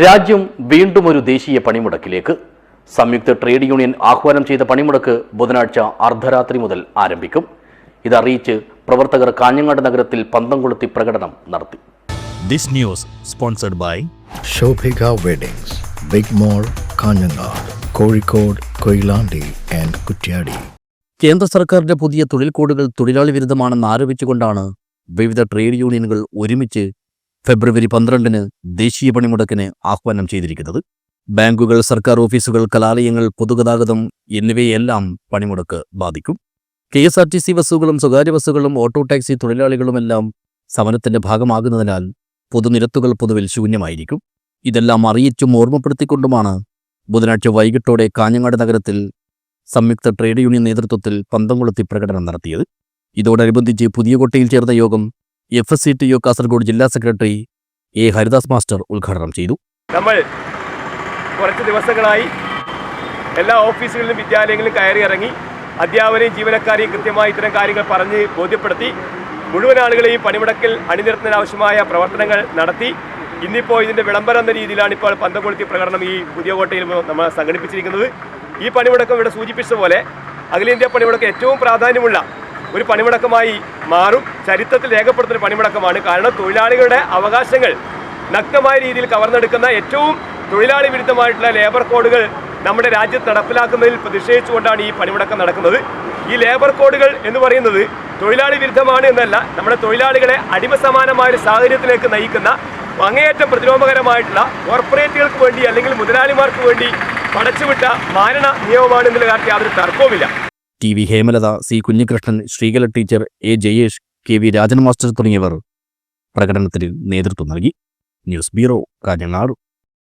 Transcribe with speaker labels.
Speaker 1: രാജ്യം വീണ്ടും ഒരു ദേശീയ പണിമുടക്കിലേക്ക്. സംയുക്ത ട്രേഡ് യൂണിയൻ ആഹ്വാനം ചെയ്ത പണിമുടക്ക് ബുധനാഴ്ച അർദ്ധരാത്രി മുതൽ ആരംഭിക്കും. ഇതറിയിച്ച് പ്രവർത്തകർ കാഞ്ഞങ്ങാട് നഗരത്തിൽ പന്തം കൊളുത്തി പ്രകടനം നടത്തി.
Speaker 2: This news sponsored by
Speaker 3: Shobhika Weddings, Big Mall, Kanhangad, Kozhikode, Koyilandy and Kuttiady.
Speaker 2: കേന്ദ്ര സർക്കാരിന്റെ പുതിയ തൊഴിൽ കോഡുകൾ തൊഴിലാളി വിരുദ്ധമാണെന്ന് ആരോപിച്ചുകൊണ്ടാണ് വിവിധ ട്രേഡ് യൂണിയനുകൾ ഒരുമിച്ച് ഫെബ്രുവരി 12-ന് ദേശീയ പണിമുടക്കിന് ആഹ്വാനം ചെയ്തിരിക്കുന്നത്. ബാങ്കുകൾ, സർക്കാർ ഓഫീസുകൾ, കലാലയങ്ങൾ, പൊതുഗതാഗതം എന്നിവയെല്ലാം പണിമുടക്ക് ബാധിക്കും. KSRTC ബസ്സുകളും സ്വകാര്യ ബസ്സുകളും ഓട്ടോ ടാക്സി തൊഴിലാളികളുമെല്ലാം സമരത്തിന്റെ ഭാഗമാകുന്നതിനാൽ പൊതുനിരത്തുകൾ പൊതുവിൽ ശൂന്യമായിരിക്കും. ഇതെല്ലാം അറിയിച്ചും ഓർമ്മപ്പെടുത്തിക്കൊണ്ടുമാണ് ബുധനാഴ്ച വൈകിട്ടോടെ കാഞ്ഞങ്ങാട് നഗരത്തിൽ സംയുക്ത ട്രേഡ് യൂണിയൻ നേതൃത്വത്തിൽ പന്തം കൊളുത്തി പ്രകടനം നടത്തിയത്. ഇതോടനുബന്ധിച്ച് പുതിയകോട്ടയിൽ ചേർന്ന യോഗം FSCTU കാസർഗോഡ് ജില്ലാ സെക്രട്ടറി A. ഹരിദാസ് മാസ്റ്റർ ഉദ്ഘാടനം ചെയ്തു.
Speaker 4: നമ്മൾ കുറച്ച് ദിവസങ്ങളായി എല്ലാ ഓഫീസുകളിലും വിദ്യാലയങ്ങളിലും കയറി ഇറങ്ങി അധ്യാപകരെയും ജീവനക്കാരെയും കൃത്യമായി ഇത്തരം കാര്യങ്ങൾ പറഞ്ഞ് ബോധ്യപ്പെടുത്തി മുഴുവൻ ആളുകളെയും പണിമുടക്കിൽ അണിനിരത്തുന്നതിനാവശ്യമായ പ്രവർത്തനങ്ങൾ നടത്തി. ഇന്നിപ്പോൾ ഇതിൻ്റെ വിളംബരം എന്ന രീതിയിലാണ് ഇപ്പോൾ പന്തം കൊളുത്തി പ്രകടനം ഈ പുതിയകോട്ടയിൽ നമ്മൾ സംഘടിപ്പിച്ചിരിക്കുന്നത്. ഈ പണിമുടക്കം ഇവിടെ സൂചിപ്പിച്ചതുപോലെ അഖിലേന്ത്യാ പണിമുടക്കം ഏറ്റവും പ്രാധാന്യമുള്ള ഒരു പണിമുടക്കമായി മാറും. ചരിത്രത്തിൽ രേഖപ്പെടുത്തുന്ന പണിമുടക്കമാണ്. കാരണം തൊഴിലാളികളുടെ അവകാശങ്ങൾ നഗ്നമായ രീതിയിൽ കവർന്നെടുക്കുന്ന ഏറ്റവും തൊഴിലാളി വിരുദ്ധമായിട്ടുള്ള ലേബർ കോഡുകൾ നമ്മുടെ രാജ്യത്ത് നടപ്പിലാക്കുന്നതിൽ പ്രതിഷേധിച്ചുകൊണ്ടാണ് ഈ പണിമുടക്കം നടക്കുന്നത്. ഈ ലേബർ കോഡുകൾ എന്ന് പറയുന്നത് തൊഴിലാളി വിരുദ്ധമാണ് എന്നല്ല, നമ്മുടെ തൊഴിലാളികളെ അടിമസമാനമായ ഒരു സാഹചര്യത്തിലേക്ക് നയിക്കുന്ന അങ്ങേയറ്റം പ്രതിലോമകരമായിട്ടുള്ള കോർപ്പറേറ്റുകൾക്ക് വേണ്ടി അല്ലെങ്കിൽ മുതലാളിമാർക്ക് വേണ്ടി പടച്ചുവിട്ട മാരണ നിയമമാണ് എന്നുള്ള കാര്യത്തിൽ യാതൊരു തർക്കവുമില്ല.
Speaker 2: TV Hemalatha, C. Kunhikrishnan, Sreekala teacher, A. Jayesh, KV Rajan master തുടങ്ങിയവർ പ്രകടനത്തിന് നേതൃത്വം നൽകി. News bureau, Kanhangad.